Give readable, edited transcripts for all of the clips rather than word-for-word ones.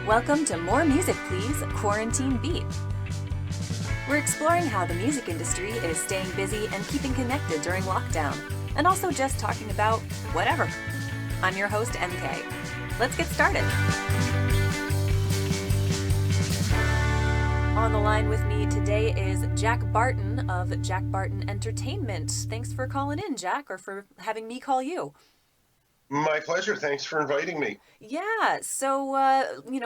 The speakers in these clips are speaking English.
Welcome to More Music Please, Quarantine Beat. We're exploring how the music industry is staying busy and keeping connected during lockdown, and also just talking about whatever. I'm your host, MK. Let's get started. On the line with me today is Jack Barton of Jack Barton Entertainment. Thanks for calling in, Jack, or for having me call you. My pleasure. Thanks for inviting me. Yeah, so,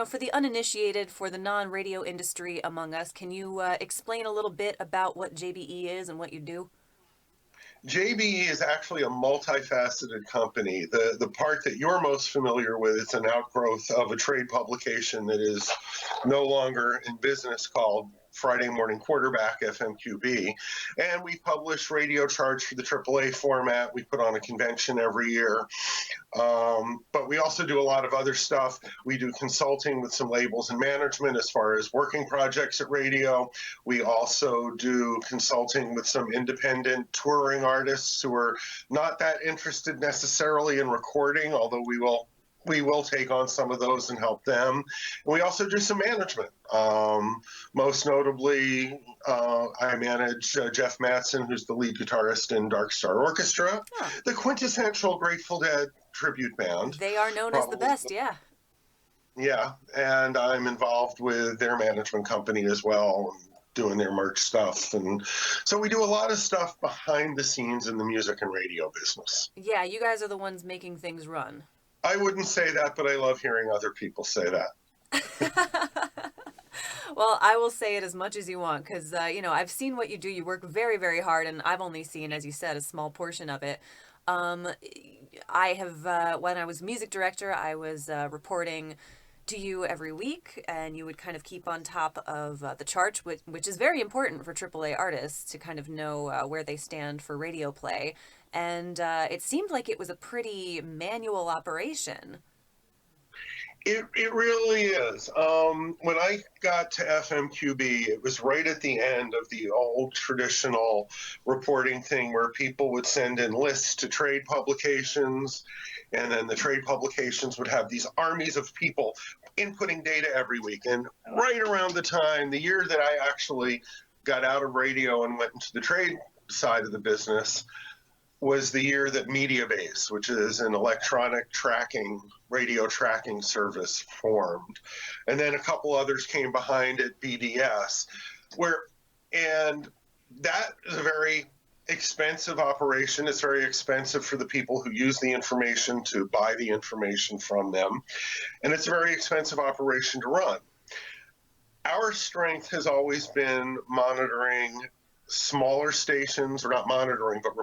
for the uninitiated, for the non-radio industry among us, can you explain a little bit about what JBE is and what you do? JBE is actually a multifaceted company. The part that you're most familiar with is an outgrowth of a trade publication that is no longer in business called Friday Morning Quarterback, FMQB. And we publish radio charts for the AAA format. We put on a convention every year. But we also do a lot of other stuff. We do consulting with some labels and management as far as working projects at radio. We also do consulting with some independent touring artists who are not that interested necessarily in recording, although we will take on some of those and help them. And we also do some management. Most notably, I manage Jeff Mattson, who's the lead guitarist in Dark Star Orchestra, the quintessential Grateful Dead tribute band. They are known as the best, yeah. Yeah, and I'm involved with their management company as well, doing their merch stuff. And so we do a lot of stuff behind the scenes in the music and radio business. Yeah, you guys are the ones making things run. I wouldn't say that, but I love hearing other people say that. Well, I will say it as much as you want because, I've seen what you do. You work very, very hard, and I've only seen, as you said, a small portion of it. I have, when I was music director, I was reporting to you every week, and you would kind of keep on top of the charts, which is very important for AAA artists to kind of know where they stand for radio play. And it seemed like it was a pretty manual operation. It really is. When I got to FMQB, it was right at the end of the old traditional reporting thing where people would send in lists to trade publications, and then the trade publications would have these armies of people inputting data every week. And right around the year that I actually got out of radio and went into the trade side of the business, was the year that Mediabase, which is an electronic radio tracking service, formed. And then a couple others came behind it, BDS, and that is a very expensive operation. It's very expensive for the people who use the information to buy the information from them. And it's a very expensive operation to run. Our strength has always been monitoring smaller stations, or not monitoring, but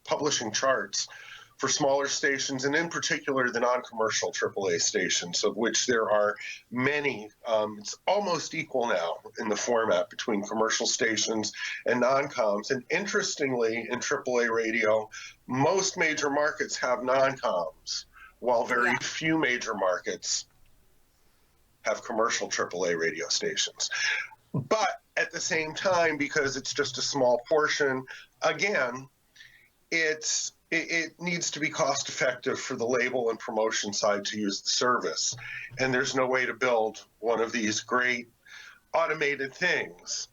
publishing charts for smaller stations, and in particular the non-commercial AAA stations, of which there are many. It's almost equal now in the format between commercial stations and non-coms. And interestingly, in AAA radio, most major markets have non-coms, while very few major markets have commercial AAA radio stations. But at the same time, because it's just a small portion, again, it needs to be cost effective for the label and promotion side to use the service. And there's no way to build one of these great automated things.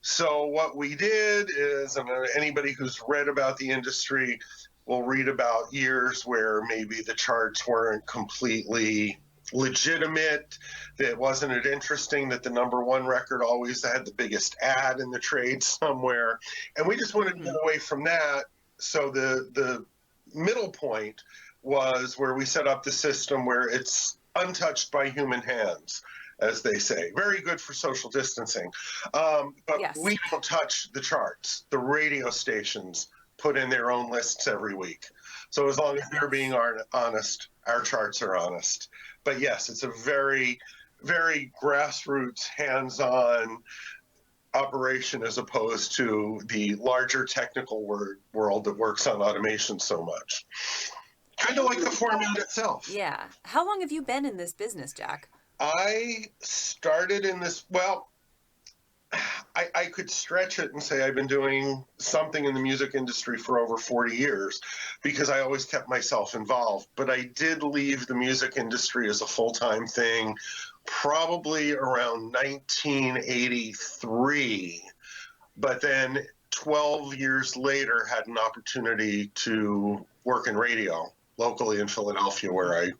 So what we did is, and anybody who's read about the industry will read about years where maybe the charts weren't completely legitimate, that it wasn't it interesting that the number one record always had the biggest ad in the trade somewhere. And we just wanted to get away from that. So the middle point was where we set up the system where it's untouched by human hands, as they say. Very good for social distancing. But we don't touch the charts. The radio stations put in their own lists every week. So as long as they're being honest, our charts are honest. But yes, it's a very, very grassroots, hands-on operation as opposed to the larger technical world that works on automation so much. Kind of like the format itself. Yeah. How long have you been in this business, Jack? I started in this, I could stretch it and say I've been doing something in the music industry for over 40 years because I always kept myself involved. But I did leave the music industry as a full-time thing probably around 1983, but then 12 years later had an opportunity to work in radio locally in Philadelphia, where I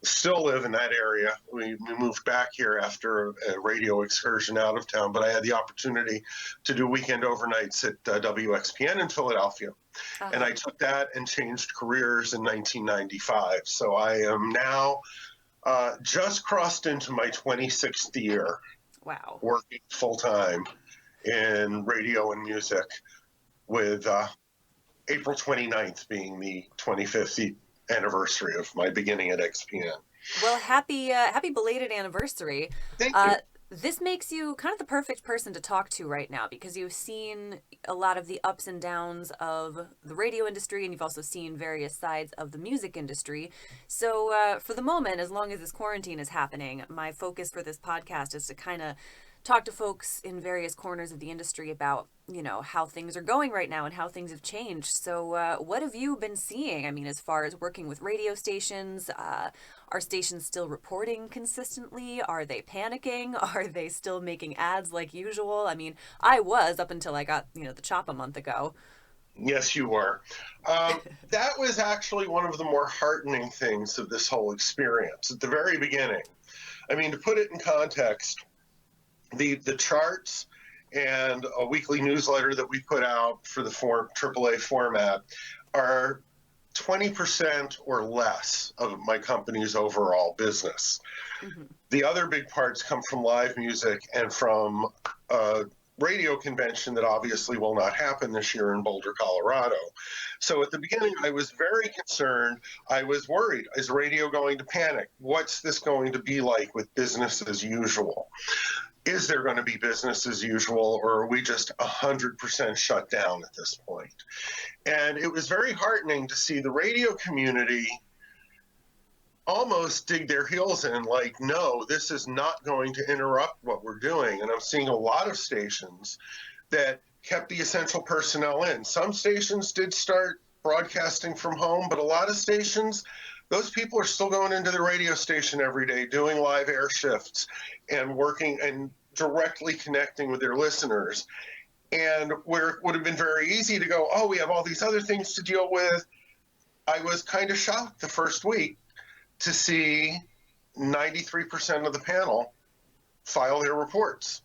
still live in that area. We moved back here after a radio excursion out of town, but I had the opportunity to do weekend overnights at WXPN in Philadelphia. And Uh-huh. I took that and changed careers in 1995. So I am now just crossed into my 26th year Wow. working full time in radio and music, with April 29th being the 25th anniversary of my beginning at XPN. Well, happy belated anniversary. Thank Uh, you. this makes you kind of the perfect person to talk to right now because you've seen a lot of the ups and downs of the radio industry, and you've also seen various sides of the music industry. So, for the moment, as long as this quarantine is happening, my focus for this podcast is to kind of talk to folks in various corners of the industry about, how things are going right now and how things have changed. So, what have you been seeing? I mean, as far as working with radio stations, are stations still reporting consistently? Are they panicking? Are they still making ads like usual? I mean, I was up until I got, the chop a month ago. Yes, you were. That was actually one of the more heartening things of this whole experience at the very beginning. I mean, to put it in context, the charts and a weekly newsletter that we put out for the AAA format are 20% or less of my company's overall business. Hmm. The other big parts come from live music and from a radio convention that obviously will not happen this year in Boulder, Colorado. So at the beginning, I was very concerned. I was worried. Is radio going to panic? What's this going to be like with business as usual? Is there going to be business as usual, or are we just 100% shut down at this point? And it was very heartening to see the radio community almost dig their heels in, like, no, this is not going to interrupt what we're doing. And I'm seeing a lot of stations that kept the essential personnel in. Some stations did start broadcasting from home, but a lot of stations, those people are still going into the radio station every day, doing live air shifts and working and directly connecting with their listeners. And where it would have been very easy to go, oh, we have all these other things to deal with, I was kind of shocked the first week to see 93% of the panel file their reports.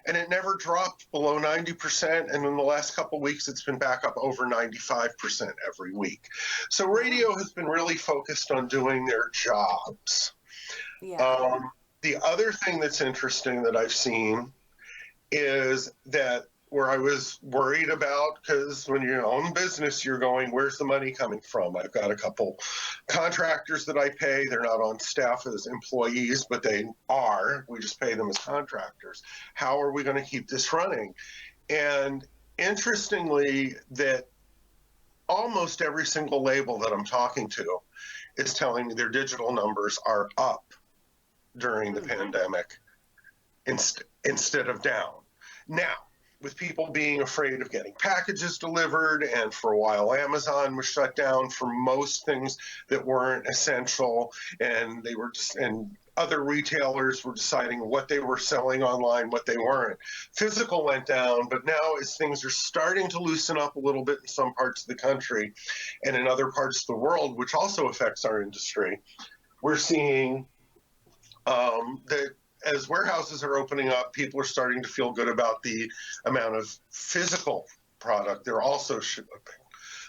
And it never dropped below 90%. And in the last couple of weeks, it's been back up over 95% every week. So Wow. radio has been really focused on doing their jobs. Yeah. Um, the other thing that's interesting that I've seen is that where I was worried about, because when you own business, you're going, where's the money coming from? I've got a couple contractors that I pay. They're not on staff as employees, but they are. We just pay them as contractors. How are we going to keep this running? And interestingly, that almost every single label that I'm talking to is telling me their digital numbers are up during the Hmm. pandemic instead of down. Now, with people being afraid of getting packages delivered, and for a while Amazon was shut down for most things that weren't essential, and they were just, and other retailers were deciding what they were selling online, what they weren't. Physical went down, but now as things are starting to loosen up a little bit in some parts of the country and in other parts of the world, which also affects our industry, we're seeing that as warehouses are opening up, people are starting to feel good about the amount of physical product they're also shipping.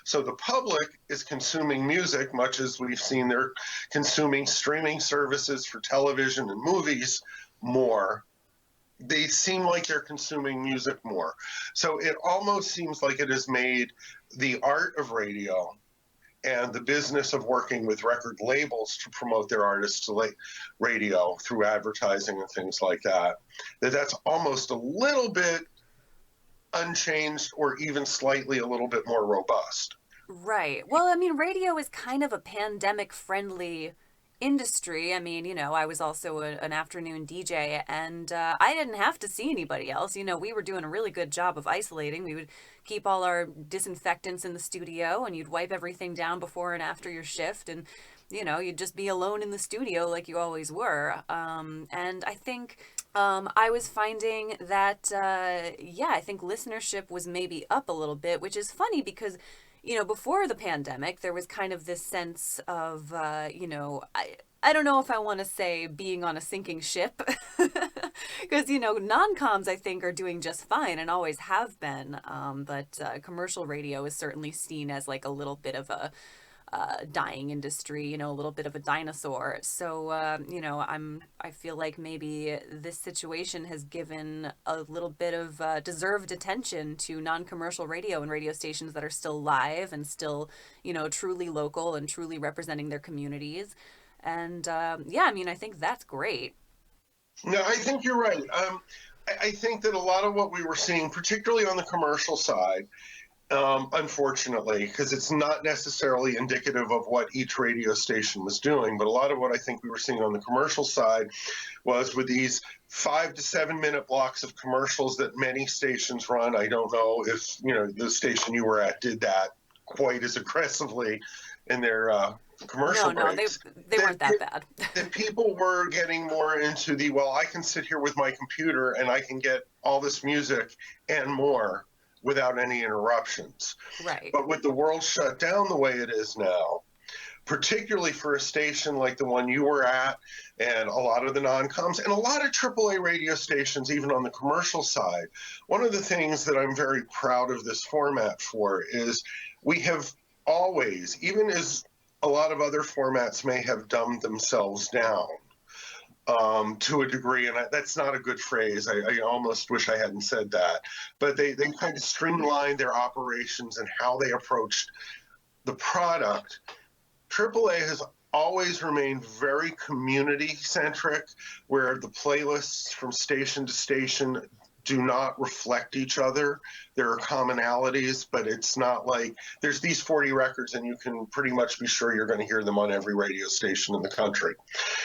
So the public is consuming music, much as we've seen they're consuming streaming services for television and movies more. They seem like they're consuming music more. So it almost seems like it has made the art of radio and the business of working with record labels to promote their artists to radio through advertising and things like that, that's almost a little bit unchanged or even slightly a little bit more robust. Right. Well, I mean, radio is kind of a pandemic friendly industry. I mean, I was also an afternoon DJ, and I didn't have to see anybody else. We were doing a really good job of isolating. We would keep all our disinfectants in the studio, and you'd wipe everything down before and after your shift. And you'd just be alone in the studio like you always were. And I think I was finding that, yeah, I think listenership was maybe up a little bit, which is funny because, before the pandemic, there was kind of this sense of, I don't know if I want to say being on a sinking ship, because, non-coms, I think, are doing just fine and always have been. But commercial radio is certainly seen as like a little bit of a dying industry, a little bit of a dinosaur. So, I feel like maybe this situation has given a little bit of deserved attention to non-commercial radio and radio stations that are still live and still, truly local and truly representing their communities. And yeah, I mean, I think that's great. No, I think you're right. I think that a lot of what we were seeing, particularly on the commercial side, unfortunately, because it's not necessarily indicative of what each radio station was doing. But a lot of what I think we were seeing on the commercial side was with these 5 to 7 minute blocks of commercials that many stations run. I don't know if the station you were at did that quite as aggressively in their commercial No, breaks. they weren't that bad. That people were getting more into the, well, I can sit here with my computer and I can get all this music and more without any interruptions. Right. But with the world shut down the way it is now, particularly for a station like the one you were at, and a lot of the non-coms, and a lot of AAA radio stations, even on the commercial side, one of the things that I'm very proud of this format for is we have always, even as a lot of other formats may have dumbed themselves down, to a degree, and that's not a good phrase. I almost wish I hadn't said that. But they kind of streamlined their operations and how they approached the product. AAA has always remained very community centric, where the playlists from station to station do not reflect each other. There are commonalities, but it's not like there's these 40 records and you can pretty much be sure you're going to hear them on every radio station in the country.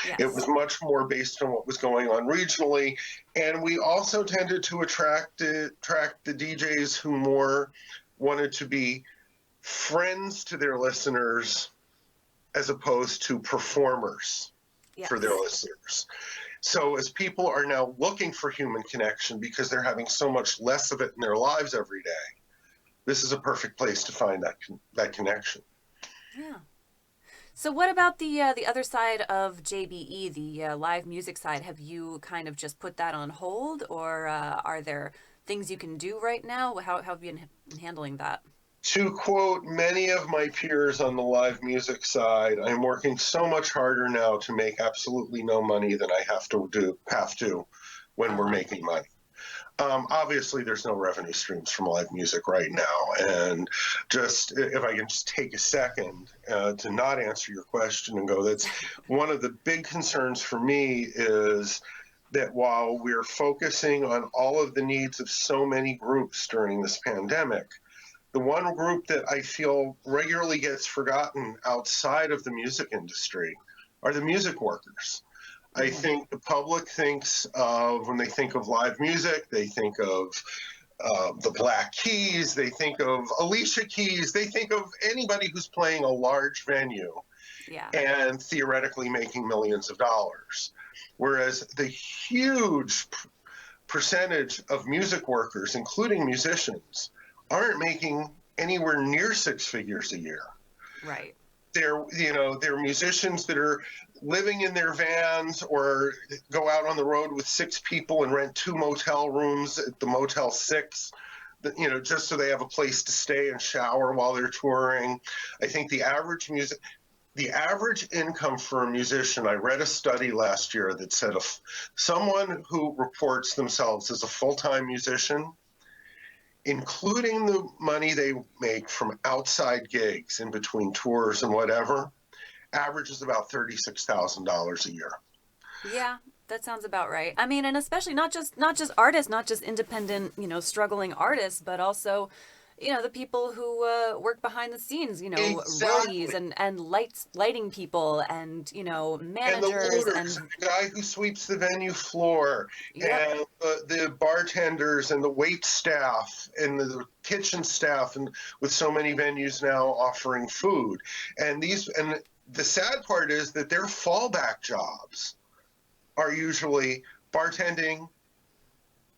It Yes. was much more based on what was going on regionally. And we also tended to attract the DJs who more wanted to be friends to their listeners as opposed to performers for their Yes. listeners. So as people are now looking for human connection because they're having so much less of it in their lives every day, this is a perfect place to find that connection. Yeah. So what about the other side of JBE, the live music side? Have you kind of just put that on hold, or are there things you can do right now? How have you been handling that? To quote many of my peers on the live music side, I'm working so much harder now to make absolutely no money than I have to when we're Uh-huh. making money. Obviously, there's no revenue streams from live music right now. And just if I can just take a second to not answer your question and go, that's one of the big concerns for me is that while we're focusing on all of the needs of so many groups during this pandemic, the one group that I feel regularly gets forgotten outside of the music industry are the music workers. I Mm-hmm. think the public thinks of, when they think of live music, they think of the Black Keys, they think of Alicia Keys, they think of anybody who's playing a large venue Yeah. and theoretically making millions of dollars. Whereas the huge percentage of music workers, including musicians, aren't making anywhere near six figures a year. Right. They're musicians that are living in their vans or go out on the road with six people and rent 2 motel rooms at the Motel 6, just so they have a place to stay and shower while they're touring. I think the average income for a musician, I read a study last year that said if someone who reports themselves as a full-time musician, including the money they make from outside gigs in between tours and whatever, averages about $36,000 a year. Yeah, that sounds about right. I mean, and especially not just artists, not just independent, struggling artists, but also, the people who work behind the scenes, roadies Exactly. and lighting people and And the managers loaders, and and the guy who sweeps the venue floor, yep, and the bartenders, and the wait staff, and the kitchen staff, and with so many venues now offering food, and the sad part is that their fallback jobs are usually bartending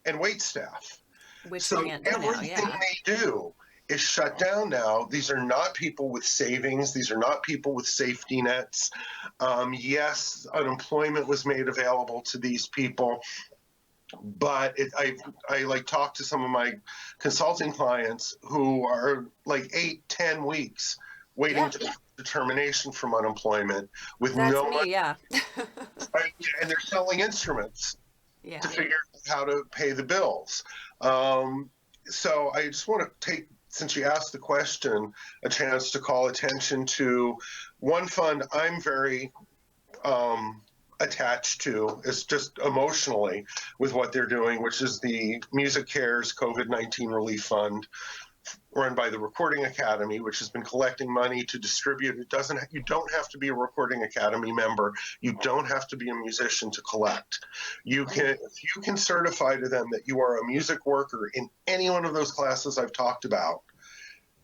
and wait staff. Which you So can't do now, everything yeah. they do is shut down now. These are not people with savings. These are not people with safety nets. Yes, unemployment was made available to these people, but I like talk to some of my consulting clients who are like 8, 10 weeks waiting Yeah, to determination from unemployment with that's no me, money, yeah. right? And they're selling instruments to Yeah. figure out how to pay the bills. Um, so I just want to take, since you asked the question, a chance to call attention to one fund I'm very attached to, is just emotionally with what they're doing, which is the Music Cares COVID-19 Relief Fund, run by the Recording Academy, which has been collecting money to distribute. It doesn't. You don't have to be a Recording Academy member. You don't have to be a musician to collect. You can, Mm. if you can certify to them that you are a music worker in any one of those classes I've talked about,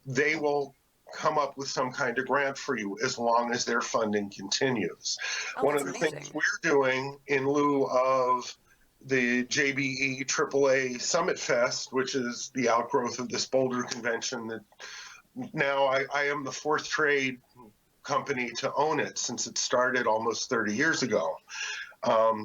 they will come up with some kind of grant for you as long as their funding continues. Oh, One that's of the things amazing. we're doing in lieu of the JBE AAA Summit Fest, which is the outgrowth of this Boulder convention that now I am the fourth trade company to own it since it started almost 30 years ago.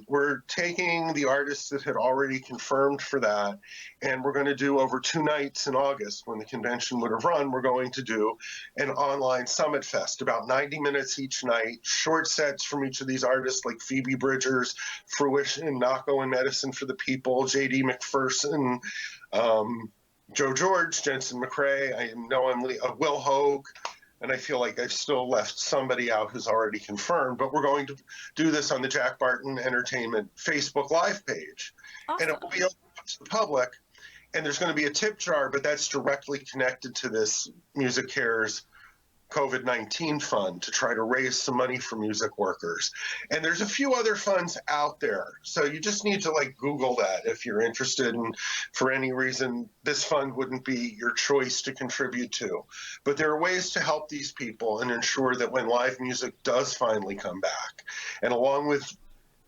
We're taking the artists that had already confirmed for that, and we're going to do over 2 nights in August when the convention would have run. We're going to do an online Summit Fest, about 90 minutes each night, short sets from each of these artists like Phoebe Bridgers, Fruition, Nako and Medicine for the People, JD McPherson, um, Joe George, Jensen McCrae. I know I'm Will Hogue, and I feel like I've still left somebody out who's already confirmed, but we're going to do this on the Jack Barton Entertainment Facebook Live page. And it will Awesome. be open to the public, and there's going to be a tip jar, but that's directly connected to this Music Cares COVID-19 fund to try to raise some money for music workers. And there's a few other funds out there. So you just need to like Google that if you're interested. And for any reason, this fund wouldn't be your choice to contribute to. But there are ways to help these people and ensure that when live music does finally come back, and along with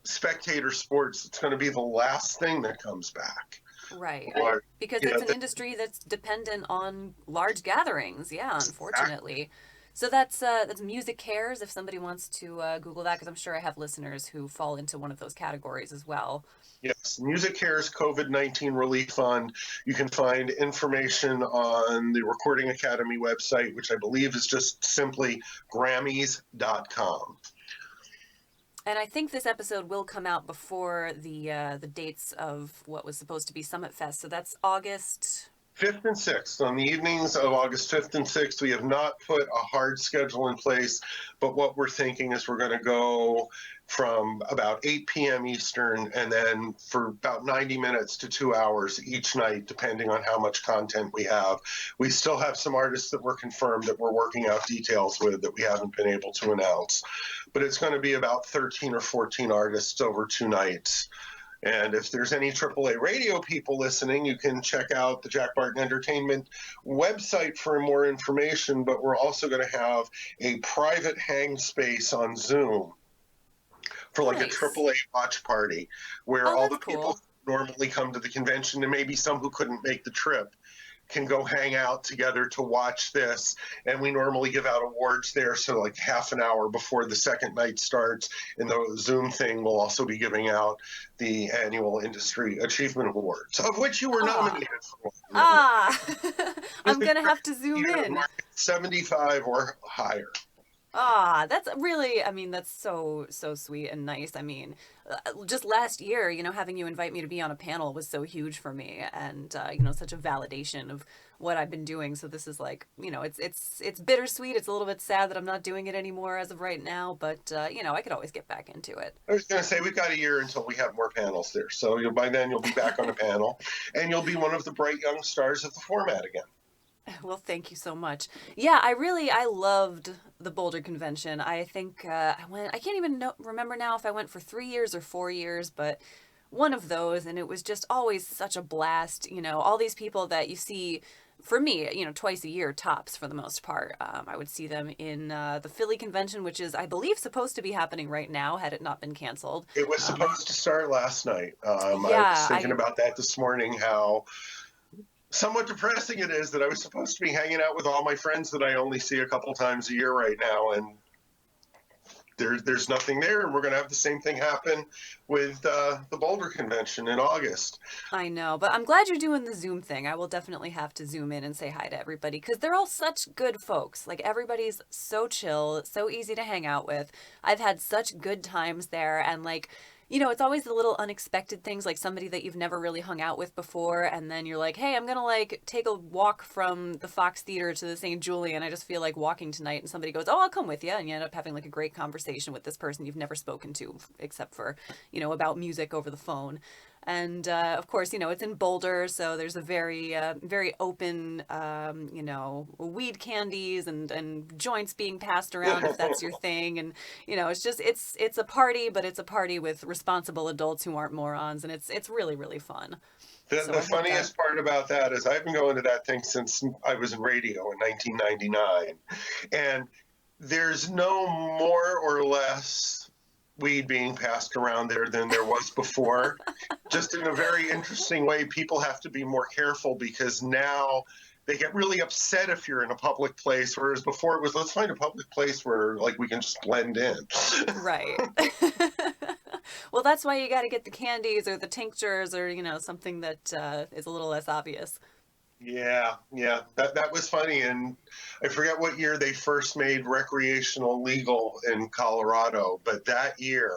spectator sports, it's going to be the last thing that comes back. Right. Or, Because you know, it's an industry that's dependent on large gatherings. Yeah, that, unfortunately. So that's Music Cares. If somebody wants to Google that, because I'm sure I have listeners who fall into one of those categories as well. yes, Music Cares COVID-19 Relief Fund. You can find information on the Recording Academy website, which I believe is just simply Grammys.com. And I think this episode will come out before the dates of what was supposed to be Summit Fest. So that's August. 5th and 6th, on the evenings of August 5th and 6th, we have not put a hard schedule in place, but what we're thinking is we're going to go from about 8 p.m. Eastern and then for about 90 minutes to 2 hours each night, depending on how much content we have. We still have some artists that were confirmed that we're working out details with that we haven't been able to announce, but it's going to be about 13 or 14 artists over 2 nights. And if there's any AAA radio people listening, you can check out the Jack Barton Entertainment website for more information. But we're also going to have a private hang space on Zoom for like a Nice. AAA watch party where Oh, all that's the people cool. who normally come to the convention and maybe some who couldn't make the trip can go hang out together to watch this. And we normally give out awards there. So, like half an hour before the second night starts, in the Zoom thing, we'll also be giving out the annual Industry Achievement Awards, of which you were Ah, nominated for one. ah. I'm Music gonna have to zoom year in. market 75 or higher. Ah, that's really, I mean, that's so sweet and nice. I mean, just last year, having you invite me to be on a panel was so huge for me and such a validation of what I've been doing. So this is like, it's bittersweet. It's a little bit sad that I'm not doing it anymore as of right now, but I could always get back into it. I was going to say we've got a year until we have more panels there. So by then you'll be back on a panel, and you'll be one of the bright young stars of the format again. Well, thank you so much. Yeah, I loved the Boulder convention. I think I can't even remember now if I went for 3 years or 4 years, but one of those, and it was just always such a blast. All these people that you see for me, twice a year tops for the most part. I would see them in the Philly convention, which is, I believe, supposed to be happening right now, had it not been canceled. It was supposed to start last night. I was Yeah, thinking about that this morning, how somewhat depressing it is that I was supposed to be hanging out with all my friends that I only see a couple times a year right now, and there's nothing there, and we're going to have the same thing happen with the Boulder convention in August. I know, but I'm glad you're doing the Zoom thing. I will definitely have to Zoom in and say hi to everybody because they're all such good folks. Like, everybody's so chill, so easy to hang out with. I've had such good times there, and like, it's always the little unexpected things, like somebody that you've never really hung out with before, and then you're like, hey, I'm gonna like take a walk from the Fox Theater to the St. Julian. I just feel like walking tonight, and somebody goes, oh, I'll come with you, and you end up having like a great conversation with this person you've never spoken to, except for, about music over the phone. And of course, it's in Boulder, so there's a very open, weed candies and joints being passed around if that's your thing. And it's a party, but it's a party with responsible adults who aren't morons, and it's really really fun. So The I hope that. funniest part about that is I've been going to that thing since I was in radio in 1999, and there's no more or less weed being passed around there than there was before. Just in a very interesting way, people have to be more careful because now they get really upset if you're in a public place, whereas before it was, let's find a public place where like we can just blend in. Right. Well, that's why you got to get the candies or the tinctures or something that is a little less obvious. Yeah, that was funny, and I forget what year they first made recreational legal in Colorado, but that year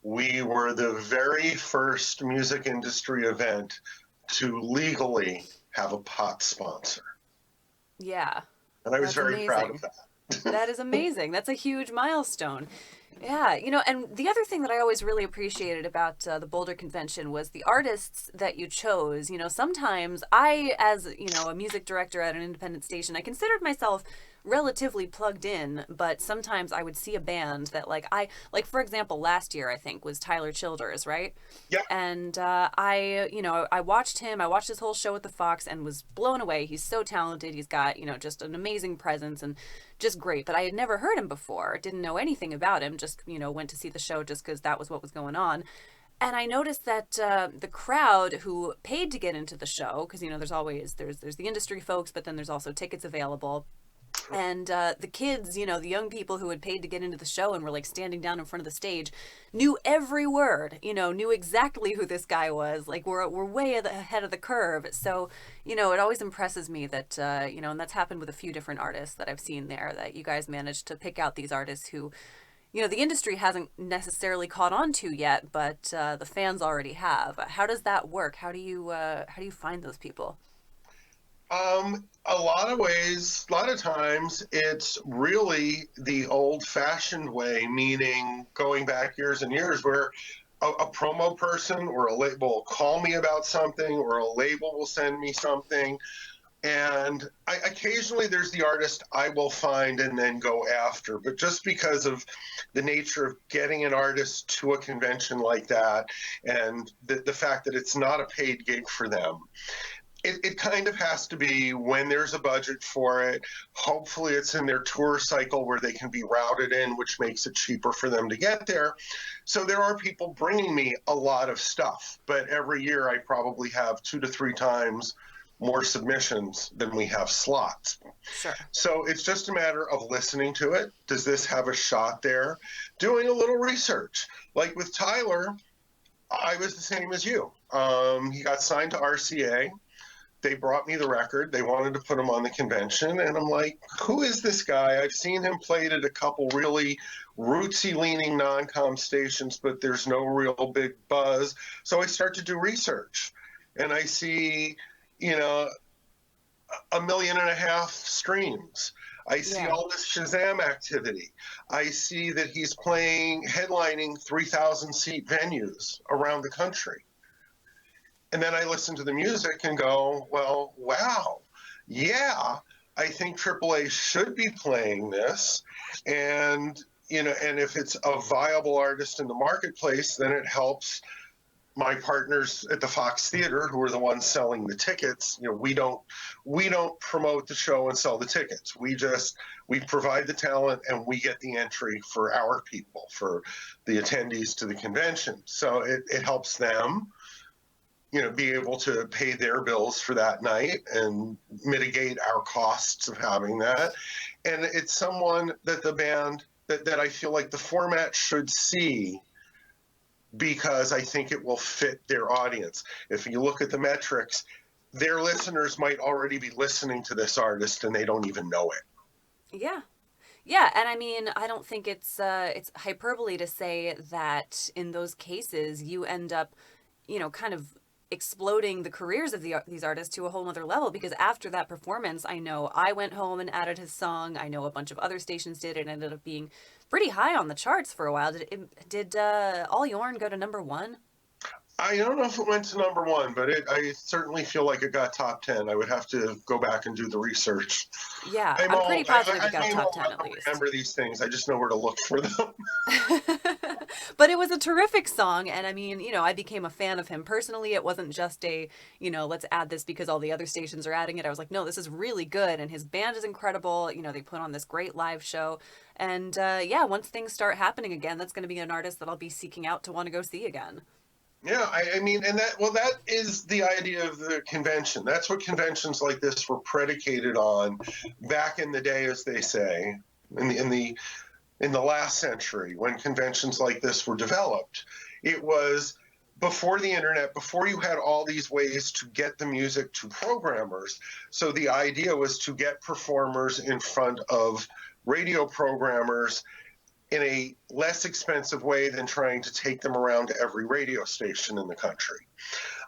we were the very first music industry event to legally have a pot sponsor, Yeah, and I was that's very proud of amazing. that. That is amazing. That's a huge milestone. Yeah, and the other thing that I always really appreciated about the Boulder Convention was the artists that you chose. Sometimes I, as, a music director at an independent station, I considered myself relatively plugged in, but sometimes I would see a band that like for example, last year I think was Tyler Childers, right? Yeah, And I watched him. I watched his whole show at the Fox and was blown away. He's so talented. He's got, just an amazing presence and just great. But I had never heard him before. Didn't know anything about him. Just, went to see the show just because that was what was going on. And I noticed that the crowd who paid to get into the show, because there's the industry folks, but then there's also tickets available. And the kids, the young people who had paid to get into the show and were like standing down in front of the stage, knew every word, knew exactly who this guy was. Like, we're way ahead of the curve. So, it always impresses me that, and that's happened with a few different artists that I've seen there, that you guys managed to pick out these artists who, the industry hasn't necessarily caught on to yet, but the fans already have. How does that work? How do you find those people? A lot of ways, a lot of times, it's really the old-fashioned way, meaning going back years and years, where a promo person or a label will call me about something, or a label will send me something, and occasionally there's the artist I will find and then go after. But just because of the nature of getting an artist to a convention like that, and the fact that it's not a paid gig for them, it kind of has to be when there's a budget for it. Hopefully it's in their tour cycle where they can be routed in, which makes it cheaper for them to get there. So there are people bringing me a lot of stuff, but every year I probably have 2 to 3 times more submissions than we have slots. Sure. So it's just a matter of listening to it. Does this have a shot there? Doing a little research. Like with Tyler, I was the same as you. He got signed to RCA. They brought me the record. They wanted to put him on the convention. And I'm like, who is this guy? I've seen him played at a couple really rootsy leaning non-com stations, but there's no real big buzz. So I start to do research, and I see, 1.5 million streams. I see Yeah. all this Shazam activity. I see that he's headlining 3,000 seat venues around the country. And then I listen to the music and go, well, wow, yeah, I think AAA should be playing this. And, and if it's a viable artist in the marketplace, then it helps my partners at the Fox Theater, who are the ones selling the tickets, we don't promote the show and sell the tickets. We provide the talent and we get the entry for our people, for the attendees to the convention. So it helps them, be able to pay their bills for that night and mitigate our costs of having that. And it's someone that the band that I feel like the format should see, because I think it will fit their audience. If you look at the metrics, their listeners might already be listening to this artist and they don't even know it. Yeah. Yeah, and I mean, I don't think it's hyperbole to say that in those cases you end up, kind of exploding the careers of these artists to a whole nother level, because after that performance, I know I went home and added his song. I know a bunch of other stations did. It ended up being pretty high on the charts for a while. Did All Yorn go to number one? I don't know if it went to number one, but I certainly feel like it got top 10. I would have to go back and do the research. Yeah, I'm I'm old. pretty positive I it got may top not 10 at least. remember these things. I just know where to look for them. But it was a terrific song, and I mean, I became a fan of him personally. It wasn't just a, let's add this because all the other stations are adding it. I was like, no, this is really good, and his band is incredible. They put on this great live show, and yeah, once things start happening again, that's going to be an artist that I'll be seeking out to want to go see again. Yeah, I mean, and that is the idea of the convention. That's what conventions like this were predicated on back in the day, as they say, in the last century, when conventions like this were developed. It was before the internet, before you had all these ways to get the music to programmers. So the idea was to get performers in front of radio programmers in a less expensive way than trying to take them around to every radio station in the country.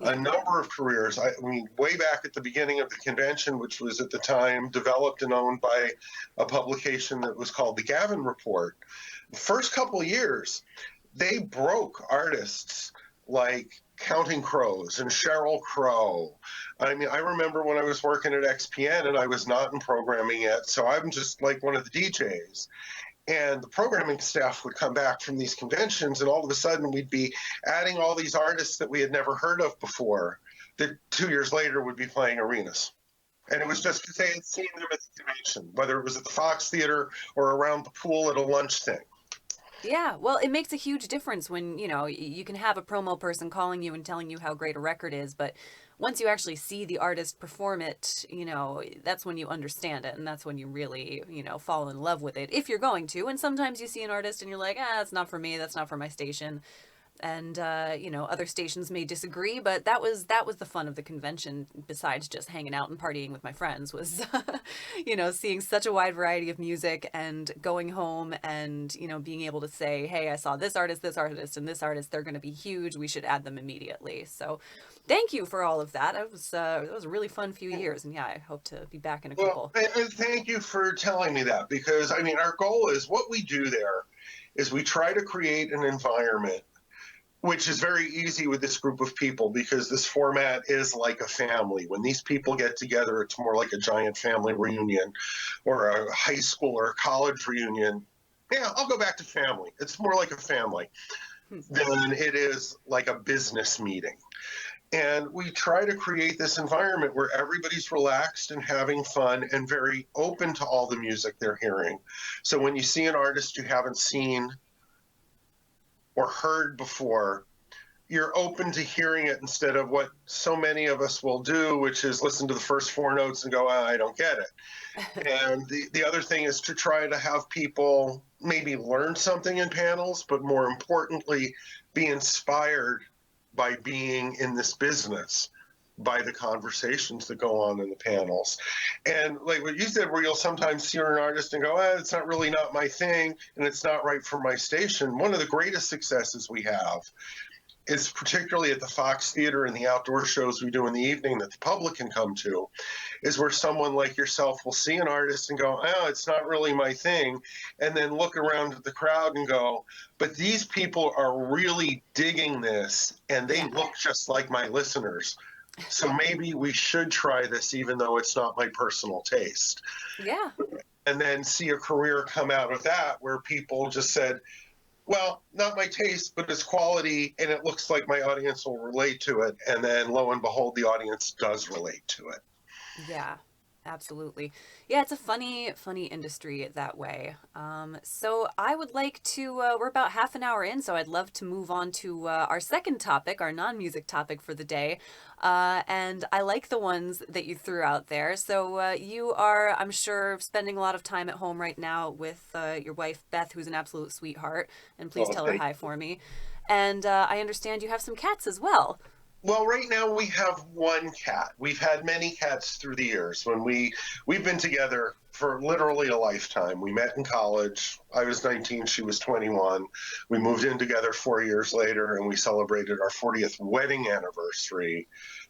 A Yeah. number of careers, I mean, way back at the beginning of the convention, which was at the time developed and owned by a publication that was called the Gavin Report, the first couple of years, they broke artists like Counting Crows and Sheryl Crow. I mean, I remember when I was working at XPN and I was not in programming yet, so I'm just like one of the DJs. And the programming staff would come back from these conventions, and all of a sudden we'd be adding all these artists that we had never heard of before that 2 years later would be playing arenas. And it was just because they had seen them at the convention, whether it was at the Fox Theater or around the pool at a lunch thing. Yeah, well, it makes a huge difference when, you can have a promo person calling you and telling you how great a record is, but once you actually see the artist perform it, that's when you understand it, and that's when you really, fall in love with it, if you're going to. And sometimes you see an artist and you're like, that's not for me, that's not for my station. And other stations may disagree, but that was the fun of the convention, besides just hanging out and partying with my friends, was seeing such a wide variety of music and going home and being able to say, hey, I saw this artist, and this artist, they're going to be huge, we should add them immediately. So thank you for all of that. It was a really fun few years, and yeah, I hope to be back in a Well, couple. and thank you for telling me that, because I mean, our goal is, what we do there is we try to create an environment, which is very easy with this group of people, because this format is like a family. When these people get together, it's more like a giant family reunion or a high school or a college reunion. Yeah, I'll go back to family. It's more like a family than it is like a business meeting. And we try to create this environment where everybody's relaxed and having fun and very open to all the music they're hearing. So when you see an artist you haven't seen or heard before, you're open to hearing it, instead of what so many of us will do, which is listen to the first four notes and go, I don't get it. And the other thing is to try to have people maybe learn something in panels, but more importantly, be inspired by being in this business, by the conversations that go on in the panels. And like what you said, where you'll sometimes see an artist and go, it's not really not my thing, and it's not right for my station. One of the greatest successes we have is, particularly at the Fox Theater and the outdoor shows we do in the evening that the public can come to, is where someone like yourself will see an artist and go, it's not really my thing, and then look around at the crowd and go, but these people are really digging this, and they Yeah. look just like my listeners. So maybe we should try this, even though it's not my personal taste. Yeah. And then see a career come out of that where people just said, well, not my taste, but it's quality, and it looks like my audience will relate to it. And then lo and behold, the audience does relate to it. Yeah, absolutely. Yeah, it's a funny industry that way. So I would like to, we're about half an hour in, so I'd love to move on to our second topic, our non music topic for the day. And I like the ones that you threw out there. So you are, I'm sure, spending a lot of time at home right now with your wife, Beth, who's an absolute sweetheart. And please Well, tell her hi for me. And I understand you have some cats as well. well, right now we have one cat. We've had many cats through the years. We've been together for literally a lifetime. We met in college. I was 19, she was 21. We moved in together 4 years later, and we celebrated our 40th wedding anniversary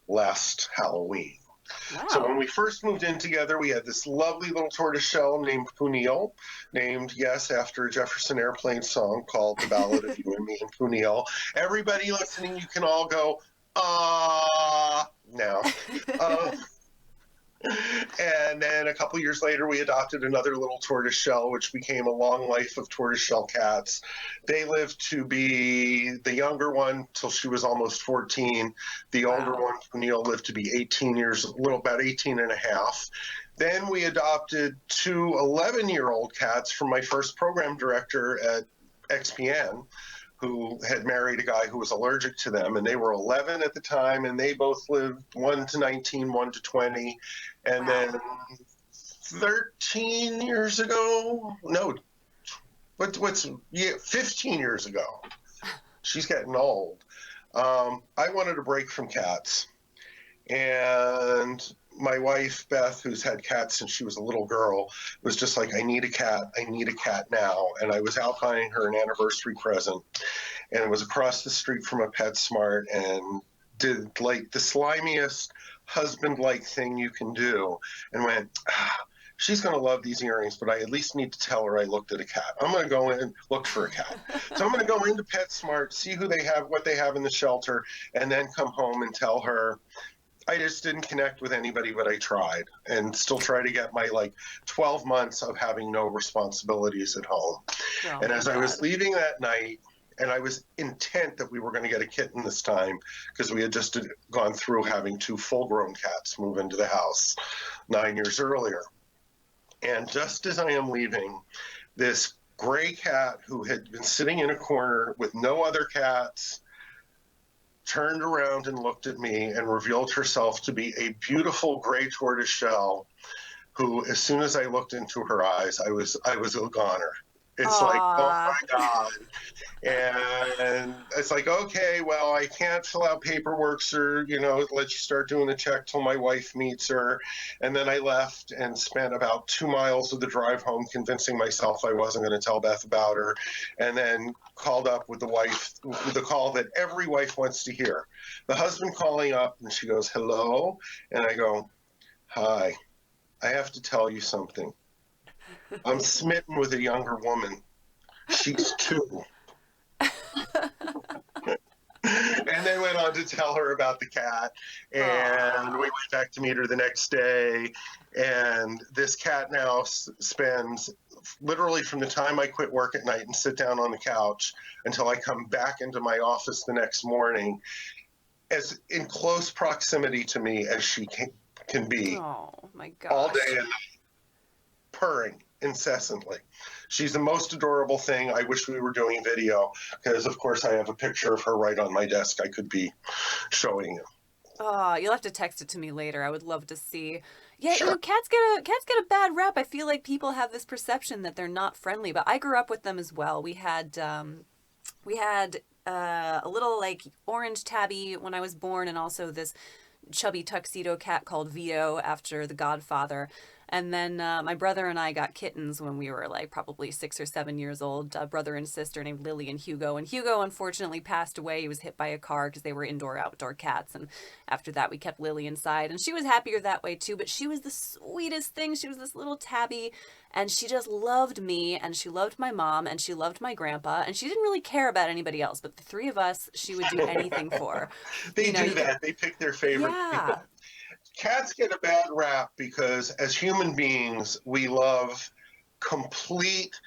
last Halloween. So when Wow. we first moved in together, we had this lovely little tortoiseshell named Puniel, named, yes, after a Jefferson Airplane song called The Ballad of You and Me and Puniel. Everybody listening, you can all go, ah, now. Uh, and then a couple years later, we adopted another little tortoiseshell, which became a long life of tortoiseshell cats. They lived to be the younger one till she was almost 14. The older Wow. one, Neil, lived to be 18 years, a little about 18 and a half. Then we adopted two 11-year-old cats from my first program director at XPN, who had married a guy who was allergic to them, and they were 11 at the time, and they both lived 1 to 19, 1 to 20. And Wow. then 13 years ago, no, what's yeah, 15 years ago, she's getting old. I wanted a break from cats. And my wife, Beth, who's had cats since she was a little girl, was just like, I need a cat. I need a cat now. And I was out buying her an anniversary present. And it was across the street from a PetSmart, and did like the slimiest husband like thing you can do, and went, she's going to love these earrings, but I at least need to tell her I looked at a cat. I'm going to go in and look for a cat. So I'm going to go into PetSmart, see who they have, what they have in the shelter, and then come home and tell her I just didn't connect with anybody, but I tried, and still try to get my like 12 months of having no responsibilities at home. Oh And my as I was God. leaving that night, and I was intent that we were going to get a kitten this time because we had just gone through having two full grown cats move into the house 9 years earlier. And just as I am leaving, this gray cat who had been sitting in a corner with no other cats turned around and looked at me and revealed herself to be a beautiful gray tortoiseshell who, as soon as I looked into her eyes, I was a goner. It's like, oh Aw. my God. And it's like, okay, well, I can't fill out paperwork, sir, let you start doing the check till my wife meets her. And then I left and spent about 2 miles of the drive home convincing myself I wasn't going to tell Beth about her. And then called up with the wife, with the call that every wife wants to hear. The husband calling up, and she goes, hello. And I go, hi, I have to tell you something. I'm smitten with a younger woman. She's two. And then went on to tell her about the cat. And we Aw. went back to meet her the next day. And this cat now spends literally from the time I quit work at night and sit down on the couch until I come back into my office the next morning, as in close proximity to me as she can be, Oh my all day gosh. and purring incessantly. She's the most adorable thing. I wish we were doing video because, of course, I have a picture of her right on my desk I could be showing you. Oh, you'll have to text it to me later. I would love to see. Yeah, Sure. cats get a bad rap. I feel like people have this perception that they're not friendly, but I grew up with them as well. We had a little like orange tabby when I was born, and also this chubby tuxedo cat called Vito after The Godfather. And then my brother and I got kittens when we were like probably 6 or 7 years old. A brother and sister named Lily and Hugo. And Hugo unfortunately passed away. He was hit by a car because they were indoor outdoor cats. And after that, we kept Lily inside. And she was happier that way too. But she was the sweetest thing. She was this little tabby. And she just loved me. And she loved my mom. And she loved my grandpa. And she didn't really care about anybody else. But the three of us, she would do anything for. They You know, do you could. that. They pick their favorite Yeah. people. Cats get a bad rap because as human beings, we love complete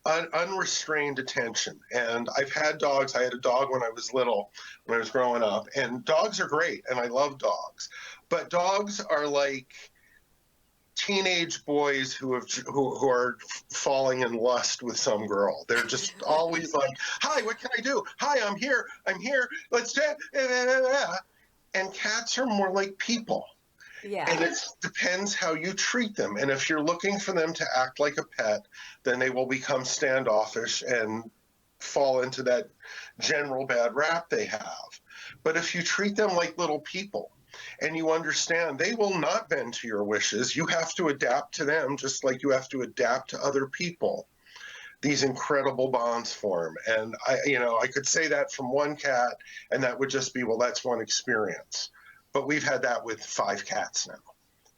unrestrained attention. And I've had dogs. I had a dog when I was little, when I was growing up, and dogs are great, and I love dogs. But dogs are like teenage boys who are falling in lust with some girl. They're just always like, "Hi, what can I do? Hi, I'm here. I'm here. Let's chat." And cats are more like people. And Yeah. it depends how you treat them. And if you're looking for them to act like a pet, then they will become standoffish and fall into that general bad rap they have. But if you treat them like little people and you understand they will not bend to your wishes, you have to adapt to them just like you have to adapt to other people. These incredible bonds form. And I could say that from one cat, and that would just be, well, that's one experience. But we've had that with 5 cats now,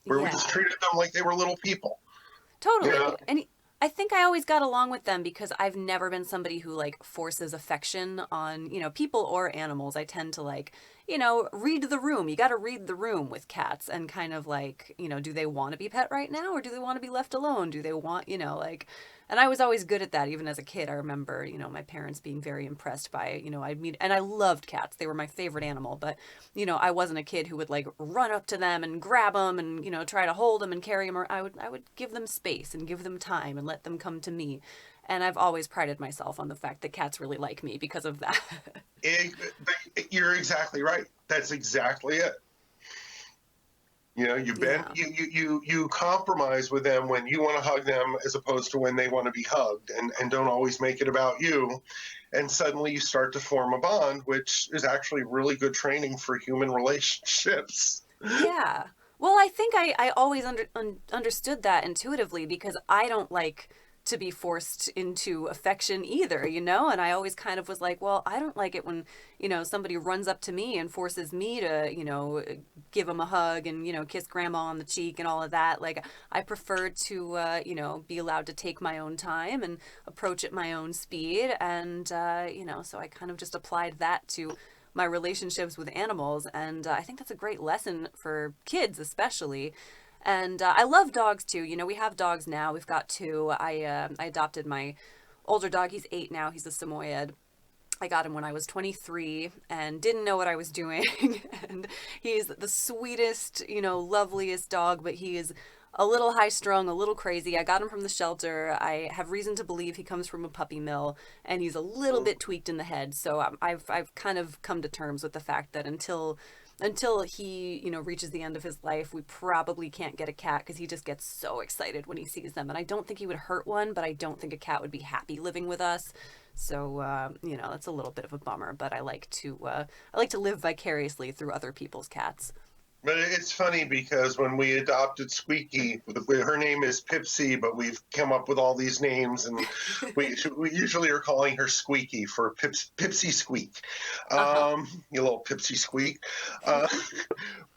where we just Yeah. treated them like they were little people. You Totally. know, And I think I always got along with them because I've never been somebody who like forces affection on, people or animals. I tend to like, read the room. You got to read the room with cats and kind of like, do they want to be pet right now or do they want to be left alone? Do they want, like, and I was always good at that even as a kid. I remember, my parents being very impressed by, I'd meet, and I loved cats. They were my favorite animal, but, I wasn't a kid who would like run up to them and grab them and, try to hold them and carry them. Or I would give them space and give them time and let them come to me. And I've always prided myself on the fact that cats really like me because of that. it, you're exactly right. That's exactly it. You bend, Yeah. you compromise with them when you want to hug them as opposed to when they want to be hugged, and don't always make it about you. And suddenly you start to form a bond, which is actually really good training for human relationships. Yeah. Well, I think I always understood that intuitively because I don't like to be forced into affection either, And I always kind of was like, well, I don't like it when, somebody runs up to me and forces me to, give them a hug and, kiss grandma on the cheek and all of that. Like, I prefer to, be allowed to take my own time and approach at my own speed. And, so I kind of just applied that to my relationships with animals. And I think that's a great lesson for kids, especially. And I love dogs too. We have dogs now. We've got two. I adopted my older dog. He's 8 now. He's a Samoyed. I got him when I was 23 and didn't know what I was doing. And he's the sweetest, loveliest dog, but he is a little high strung, a little crazy. I got him from the shelter. I have reason to believe he comes from a puppy mill and he's a little bit tweaked in the head. So I've kind of come to terms with the fact that until he, reaches the end of his life, we probably can't get a cat because he just gets so excited when he sees them. And I don't think he would hurt one, but I don't think a cat would be happy living with us. So, that's a little bit of a bummer, but I like to live vicariously through other people's cats. But it's funny because when we adopted Squeaky, her name is Pipsy, but we've come up with all these names, and we usually are calling her Squeaky for Pipsy Squeak, Uh-huh. you little Pipsy Squeak. Uh,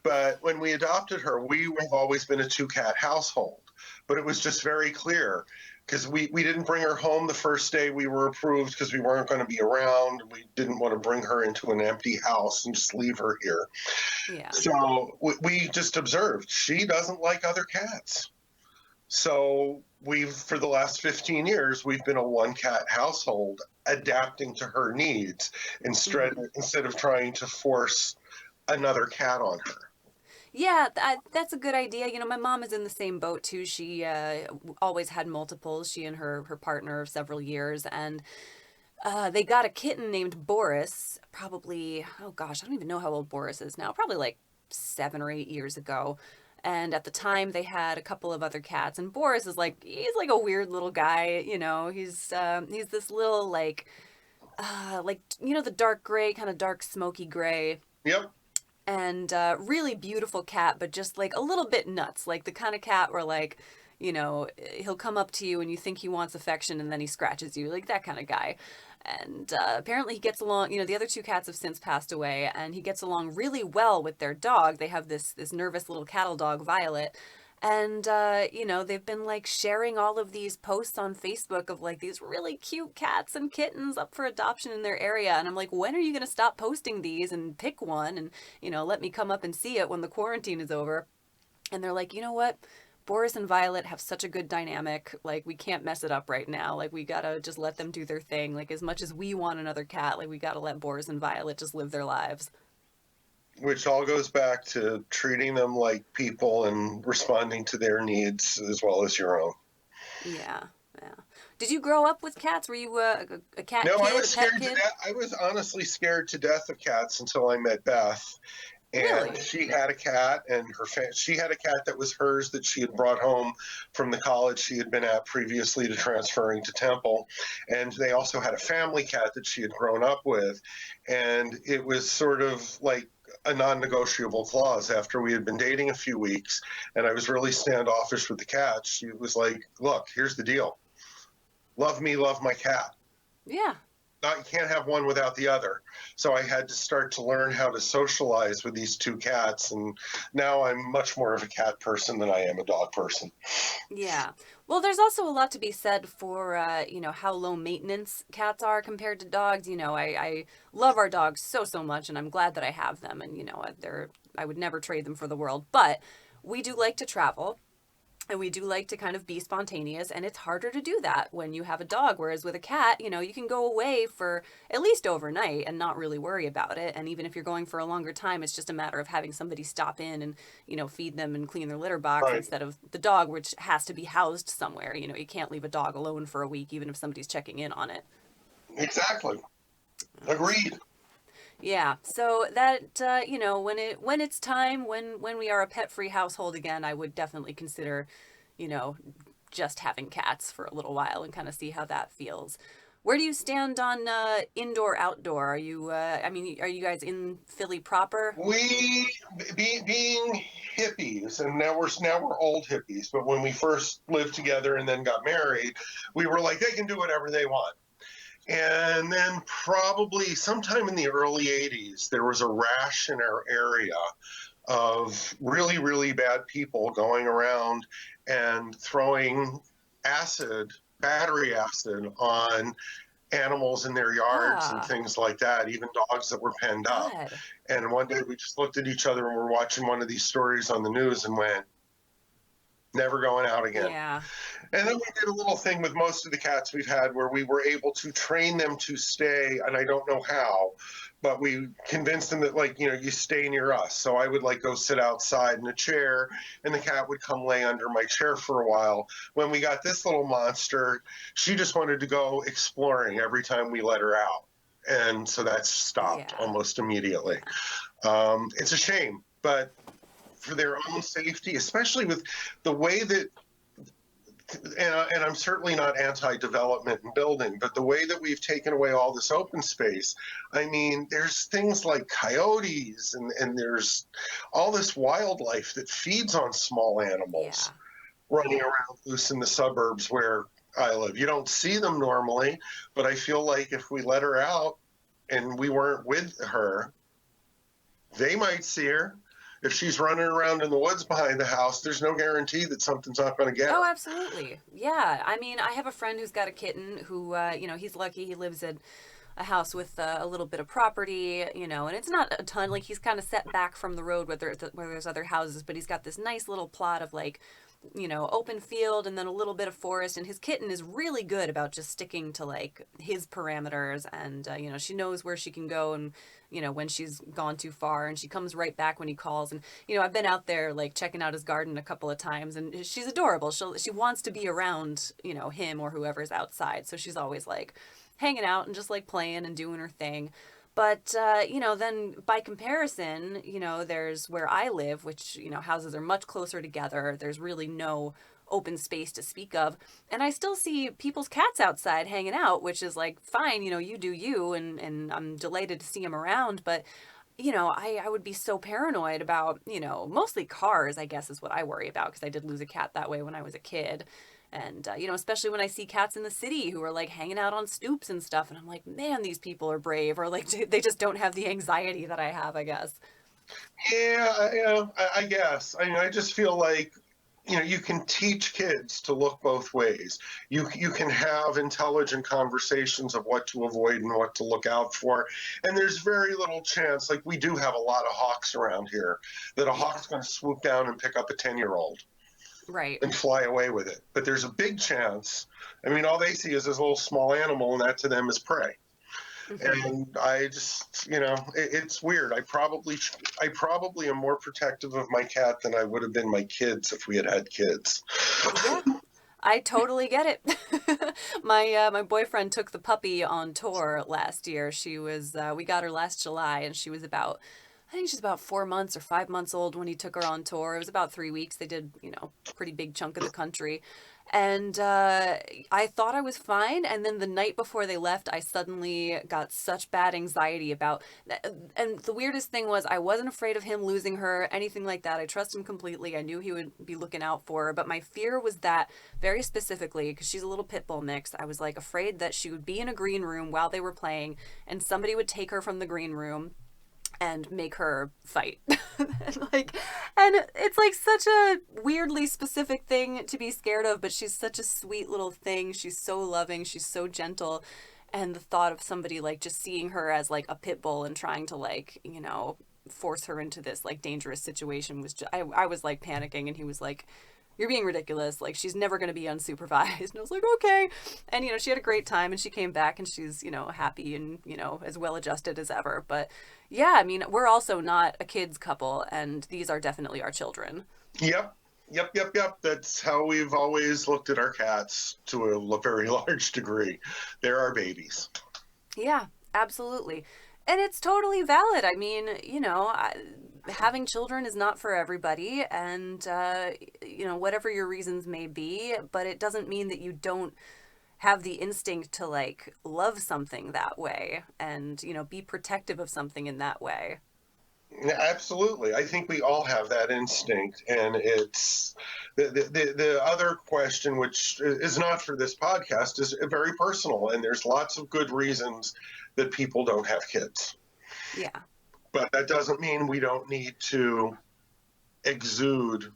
but when we adopted her, we have always been a 2-cat household, but it was just very clear because we didn't bring her home the first day we were approved because we weren't going to be around. We didn't want to bring her into an empty house and just leave her here. Yeah. So we just observed she doesn't like other cats. So for the last 15 years, we've been a 1-cat household adapting to her needs Hmm. instead of trying to force another cat on her. Yeah, that's a good idea. My mom is in the same boat too. She always had multiples. She and her partner of several years, and they got a kitten named Boris. Probably, oh gosh, I don't even know how old Boris is now. Probably like 7 or 8 years ago. And at the time, they had a couple of other cats. And Boris is he's like a weird little guy. He's this little the dark gray, kind of dark smoky gray Yep. and really beautiful cat, but just like a little bit nuts, like the kind of cat where he'll come up to you and you think he wants affection and then he scratches you, like that kind of guy. And apparently he gets along. The other two cats have since passed away, and he gets along really well with their dog. They have this nervous little cattle dog, Violet, and they've been like sharing all of these posts on Facebook of like these really cute cats and kittens up for adoption in their area. And I'm like, when are you going to stop posting these and pick one and let me come up and see it when the quarantine is over? And they're like, you know what? Boris and Violet have such a good dynamic. Like, we can't mess it up right now. Like, we gotta just let them do their thing. Like, as much as we want another cat, like, we gotta let Boris and Violet just live their lives. Which all goes back to treating them like people and responding to their needs as well as your own. Yeah, yeah. Did you grow up with cats? Were you a cat No, I kid, was a pet scared to kid? death. I was honestly scared to death of cats until I met Beth. And Really? she had a cat, and she had a cat that was hers that she had brought home from the college she had been at previously to transferring to Temple. And they also had a family cat that she had grown up with. And it was sort of like a non-negotiable clause after we had been dating a few weeks and I was really standoffish with the cat. She was like, look, here's the deal. Love me, love my cat. Yeah. Not, you can't have one without the other. So I had to start to learn how to socialize with these two cats. And now I'm much more of a cat person than I am a dog person. Yeah. Well, there's also a lot to be said for, how low maintenance cats are compared to dogs. I love our dogs so, so much, and I'm glad that I have them. And, I would never trade them for the world. But we do like to travel. And we do like to kind of be spontaneous, and it's harder to do that when you have a dog. Whereas with a cat, you can go away for at least overnight and not really worry about it. And even if you're going for a longer time, it's just a matter of having somebody stop in and, feed them and clean their litter box Right. instead of the dog, which has to be housed somewhere. You can't leave a dog alone for a week, even if somebody's checking in on it. Exactly. Agreed. Yeah, so that when it's time, when we are a pet-free household again, I would definitely consider, you know, just having cats for a little while and kind of see how that feels. Where do you stand on indoor outdoor? Are you guys in Philly proper? We being hippies, and now we're old hippies. But when we first lived together and then got married, we were like, they can do whatever they want. And then probably sometime in the early 80s, there was a rash in our area of really, really bad people going around and throwing acid, battery acid, on animals in their yards and Ah, things like that, even dogs that were penned up. God. And one day we just looked at each other and we're watching one of these stories on the news and went, never going out again. Yeah. And then we did a little thing with most of the cats we've had where we were able to train them to stay, and I don't know how, but we convinced them that, like, you stay near us. So I would like go sit outside in a chair, and the cat would come lay under my chair for a while. When we got this little monster, she just wanted to go exploring every time we let her out. And so that stopped Yeah. almost immediately. It's a shame, but for their own safety, especially with the way that and I'm certainly not anti-development and building, but the way that we've taken away all this open space, I mean, there's things like coyotes and there's all this wildlife that feeds on small Yeah. animals running around loose in the suburbs where I live. You don't see them normally, but I feel like if we let her out and we weren't with her, they might see her. If she's running around in the woods behind the house, there's no guarantee that something's not going to get Oh, her. absolutely. Yeah. I mean, I have a friend who's got a kitten who, he's lucky. He lives in a house with a little bit of property, and it's not a ton. Like, he's kind of set back from the road where there's other houses, but he's got this nice little plot of, like, open field and then a little bit of forest. And his kitten is really good about just sticking to, like, his parameters. And, she knows where she can go and, when she's gone too far. And she comes right back when he calls. And, I've been out there, like, checking out his garden a couple of times. And she's adorable. She wants to be around, him or whoever's outside. So she's always, like, hanging out and just, like, playing and doing her thing. But, then by comparison, there's where I live, which, houses are much closer together. There's really no open space to speak of. And I still see people's cats outside hanging out, which is like, fine, you do you, and I'm delighted to see them around. But, I would be so paranoid about, mostly cars, I guess is what I worry about, because I did lose a cat that way when I was a kid. And, especially when I see cats in the city who are, like, hanging out on stoops and stuff. And I'm like, man, these people are brave. Or, like, they just don't have the anxiety that I have, I guess. Yeah, I guess. I mean, I just feel like you can teach kids to look both ways. You can have intelligent conversations of what to avoid and what to look out for. And there's very little chance, like we do have a lot of hawks around here, that a Yeah. hawk's going to swoop down and pick up a 10-year-old. Right. and fly away with it. But there's a big chance. I mean, all they see is this little small animal, and that to them is prey. Hmm. And I just, it's weird. I probably am more protective of my cat than I would have been my kids if we had had kids. Yeah, I totally get it. My boyfriend took the puppy on tour last year. We got her last July, and she was about, I think she's about 4 months or 5 months old when he took her on tour. It was about 3 weeks. They did, pretty big chunk of the country. And I thought I was fine. And then the night before they left, I suddenly got such bad anxiety about. And the weirdest thing was, I wasn't afraid of him losing her, anything like that. I trust him completely. I knew he would be looking out for her. But my fear was that, very specifically, because she's a little pit bull mix, I was like afraid that she would be in a green room while they were playing, and somebody would take her from the green room and make her fight. And it's like such a weirdly specific thing to be scared of, but she's such a sweet little thing. She's so loving, she's so gentle. And the thought of somebody like just seeing her as like a pit bull and trying to like, force her into this like dangerous situation was just, I was like panicking, and he was like, you're being ridiculous. Like, she's never going to be unsupervised. And I was like, okay. And, she had a great time, and she came back, and she's, happy and, as well adjusted as ever. But yeah, I mean, we're also not a kids couple, and these are definitely our children. Yep. Yep, yep, yep. That's how we've always looked at our cats to a very large degree. They're our babies. Yeah, absolutely. And it's totally valid. I mean, having children is not for everybody, and, whatever your reasons may be, but it doesn't mean that you don't have the instinct to, like, love something that way and, be protective of something in that way. Absolutely. I think we all have that instinct. And it's the other question, which is not for this podcast, is very personal. And there's lots of good reasons that people don't have kids. Yeah. But that doesn't mean we don't need to exude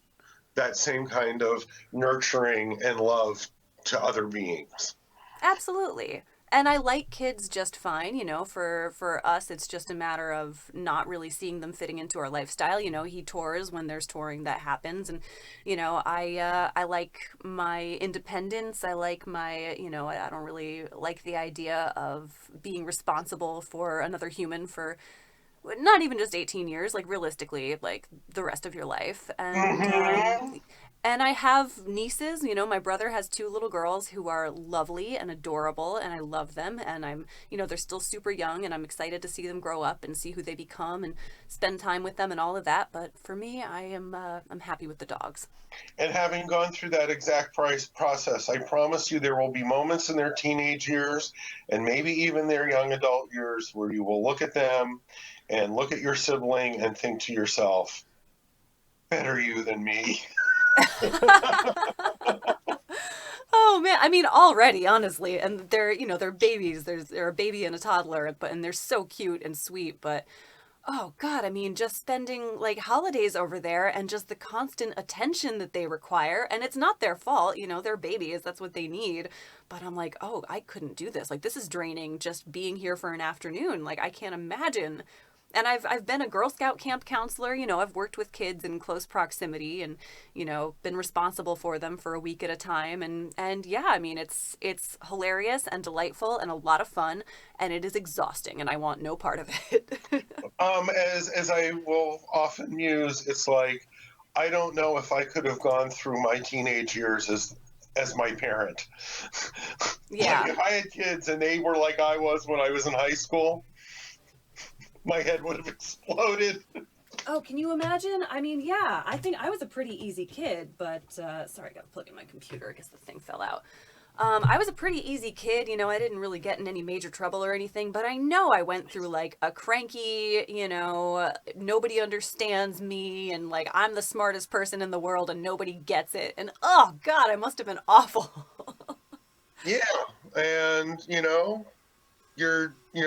that same kind of nurturing and love to other beings. Absolutely. And I like kids just fine, for us it's just a matter of not really seeing them fitting into our lifestyle. He tours when there's touring that happens, and I like my independence. I like my, I don't really like the idea of being responsible for another human for not even just 18 years, like realistically, like the rest of your life. Mm-hmm. And I have nieces, my brother has two little girls who are lovely and adorable, and I love them. And they're still super young, and I'm excited to see them grow up and see who they become and spend time with them and all of that. But for me, I'm happy with the dogs. And having gone through that exact process, I promise you there will be moments in their teenage years and maybe even their young adult years where you will look at them and look at your sibling and think to yourself, better you than me. Oh man, I mean already, honestly, and they're babies. They're a baby and a toddler, and they're so cute and sweet. But oh God, I mean, just spending like holidays over there and just the constant attention that they require, and it's not their fault, they're babies. That's what they need. But I'm like, oh, I couldn't do this. Like, this is draining just being here for an afternoon. Like, I can't imagine. And I've been a Girl Scout camp counselor. I've worked with kids in close proximity, and been responsible for them for a week at a time. And yeah, I mean, it's hilarious and delightful and a lot of fun, and it is exhausting, and I want no part of it. As I will often use, it's like I don't know if I could have gone through my teenage years as my parent. Yeah. Like if I had kids and they were like I was when I was in high school, my head would have exploded. Oh, can you imagine? I mean, yeah, I think I was a pretty easy kid, but sorry, I got to plug in my computer. I guess the thing fell out. I was a pretty easy kid, I didn't really get in any major trouble or anything, but I know I went through like a cranky, nobody understands me, and like I'm the smartest person in the world and nobody gets it. And oh God, I must have been awful. Yeah. And,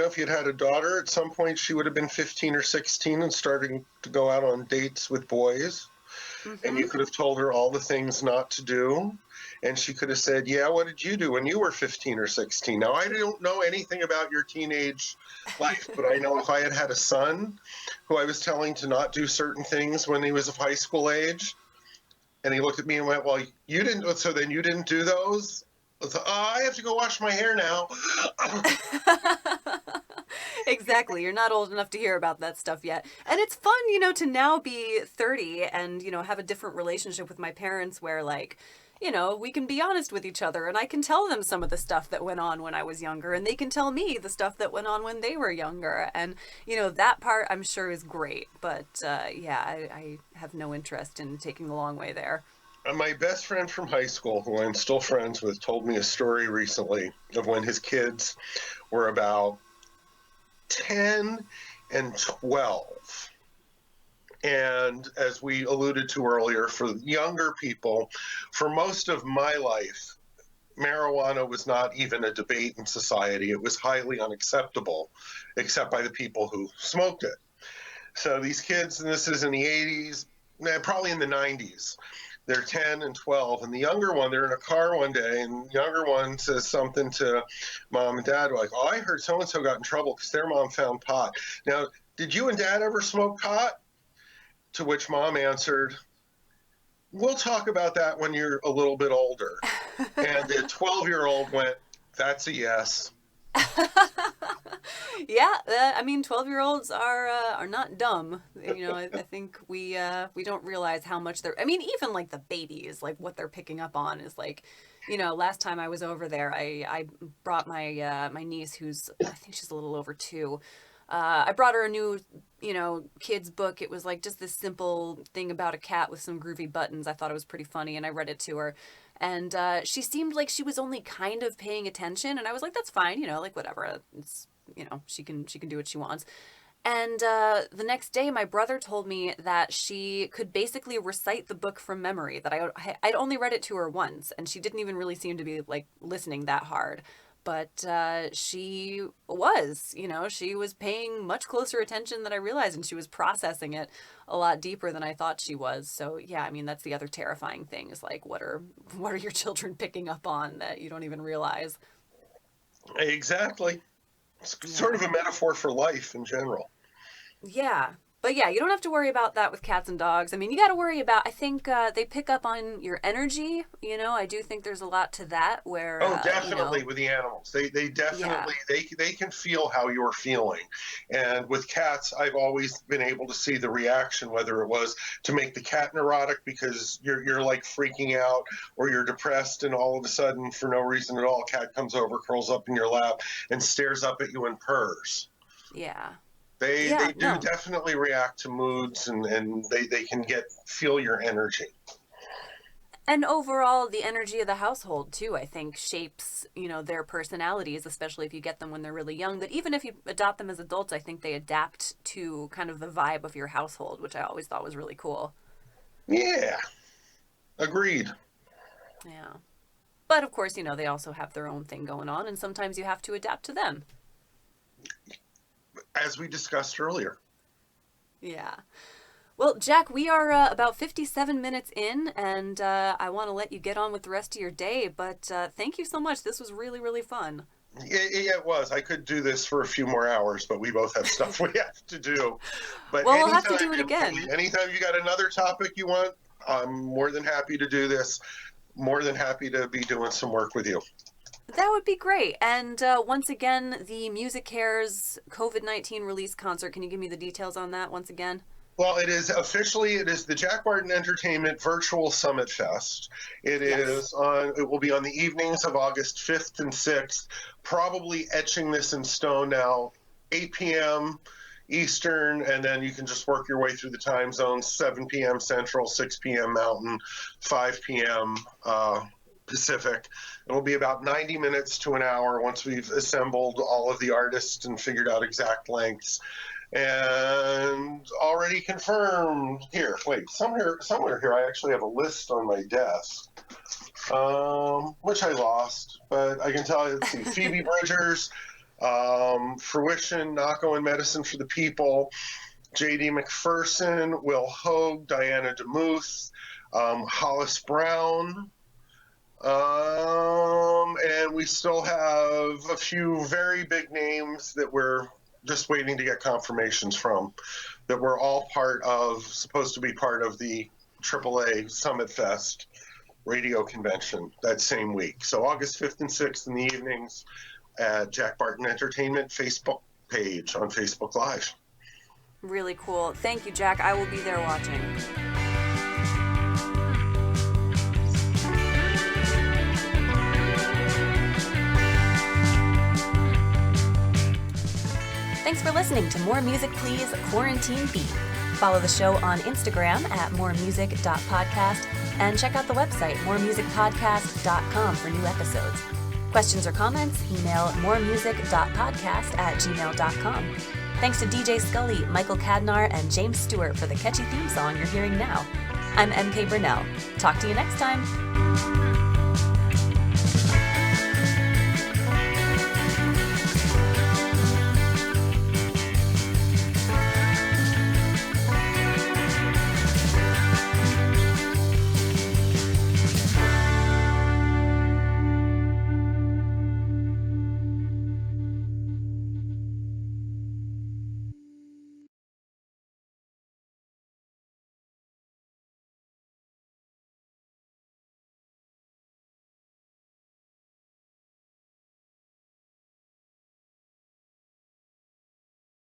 if you'd had a daughter at some point, she would have been 15 or 16 and starting to go out on dates with boys. Mm-hmm. And you could have told her all the things not to do. And she could have said, yeah, what did you do when you were 15 or 16? Now, I don't know anything about your teenage life, but I know if I had had a son who I was telling to not do certain things when he was of high school age, And he looked at me and went, well, you didn't, so then you didn't do those? So, I have to go wash my hair now. Exactly. You're not old enough to hear about that stuff yet. And it's fun, to now be 30 and, have a different relationship with my parents where, like, we can be honest with each other and I can tell them some of the stuff that went on when I was younger and they can tell me the stuff that went on when they were younger. And, that part I'm sure is great. But yeah, I have no interest in taking the long way there. My best friend from high school, who I'm still friends with, told me a story recently of when his kids were about 10 and 12. And as we alluded to earlier, for younger people, for most of my life, marijuana was not even a debate in society. It was highly unacceptable, except by the people who smoked it. So these kids, and this is in the 80s, probably in the 90s, they're 10 and 12. And the younger one, they're in a car one day, and the younger one says something to mom and dad, like, oh, I heard so and so got in trouble because their mom found pot. Now, did you and dad ever smoke pot? To which mom answered, we'll talk about that when you're a little bit older. And the 12-year-old went, that's a yes. Yeah, I mean, 12-year-olds are not dumb. I think we don't realize how much they're. I mean, even like the babies, like what they're picking up on is like, last time I was over there, I brought my niece, who's I think she's a little over 2. I brought her a new, kids book. It was like just this simple thing about a cat with some groovy buttons. I thought it was pretty funny, and I read it to her. And she seemed like she was only kind of paying attention, and I was like, "That's fine, like whatever. It's she can do what she wants." And the next day, my brother told me that she could basically recite the book from memory. That I'd only read it to her once, and she didn't even really seem to be like listening that hard. But she was paying much closer attention than I realized, and she was processing it a lot deeper than I thought she was. So yeah, I mean that's the other terrifying thing is like what are your children picking up on that you don't even realize? Exactly. It's sort Yeah. of a metaphor for life in general. Yeah. But yeah, you don't have to worry about that with cats and dogs. I mean, you got to worry about, I think they pick up on your energy. I do think there's a lot to that where, Oh, definitely with the animals. They yeah, definitely they can feel how you're feeling. And with cats, I've always been able to see the reaction, whether it was to make the cat neurotic because you're like freaking out, or you're depressed and all of a sudden for no reason at all, a cat comes over, curls up in your lap and stares up at you and purrs. yeah, They yeah, do no. definitely react to moods, and they can feel your energy. And overall, the energy of the household, too, I think shapes, their personalities, especially if you get them when they're really young. But even if you adopt them as adults, I think they adapt to kind of the vibe of your household, which I always thought was really cool. Yeah, agreed. Yeah. But of course, they also have their own thing going on, and sometimes you have to adapt to them. As we discussed earlier. Yeah. Well, Jack, we are about 57 minutes in, and I want to let you get on with the rest of your day, but thank you so much. This was really, really fun. It was. I could do this for a few more hours, but we both have stuff we have to do. But Well, we'll have to do it again. anytime you got another topic you want, I'm more than happy to do this. More than happy to be doing some work with you. That would be great. And once again, the Music Cares COVID-19 release concert. Can you give me the details on that once again? Well, it is the Jack Barton Entertainment Virtual Summit Fest. Yes. It will be on the evenings of August 5th and 6th, probably etching this in stone now, 8 p.m. Eastern, and then you can just work your way through the time zones, 7 p.m. Central, 6 p.m. Mountain, 5 p.m. Pacific. It will be about 90 minutes to an hour once we've assembled all of the artists and figured out exact lengths. And already confirmed here. Wait, somewhere here, I actually have a list on my desk, which I lost, but I can tell you. Let's see, Phoebe Bridgers, Fruition, Naco and Medicine for the People, J.D. McPherson, Will Hogue, Diana DeMuth, Hollis Brown, and we still have a few very big names that we're just waiting to get confirmations from, that were all supposed to be part of the AAA Summit Fest radio convention that same week. So August 5th and 6th in the evenings at Jack Barton Entertainment Facebook page on Facebook Live. Really cool. Thank you, Jack. I will be there watching. Thanks for listening to More Music Please Quarantine Beat. Follow the show on Instagram at moremusic.podcast and check out the website moremusicpodcast.com for new episodes. Questions or comments, email moremusic.podcast@gmail.com. Thanks to DJ Scully, Michael Cadnar, and James Stewart for the catchy theme song you're hearing now. I'm MK Burnell. Talk to you next time.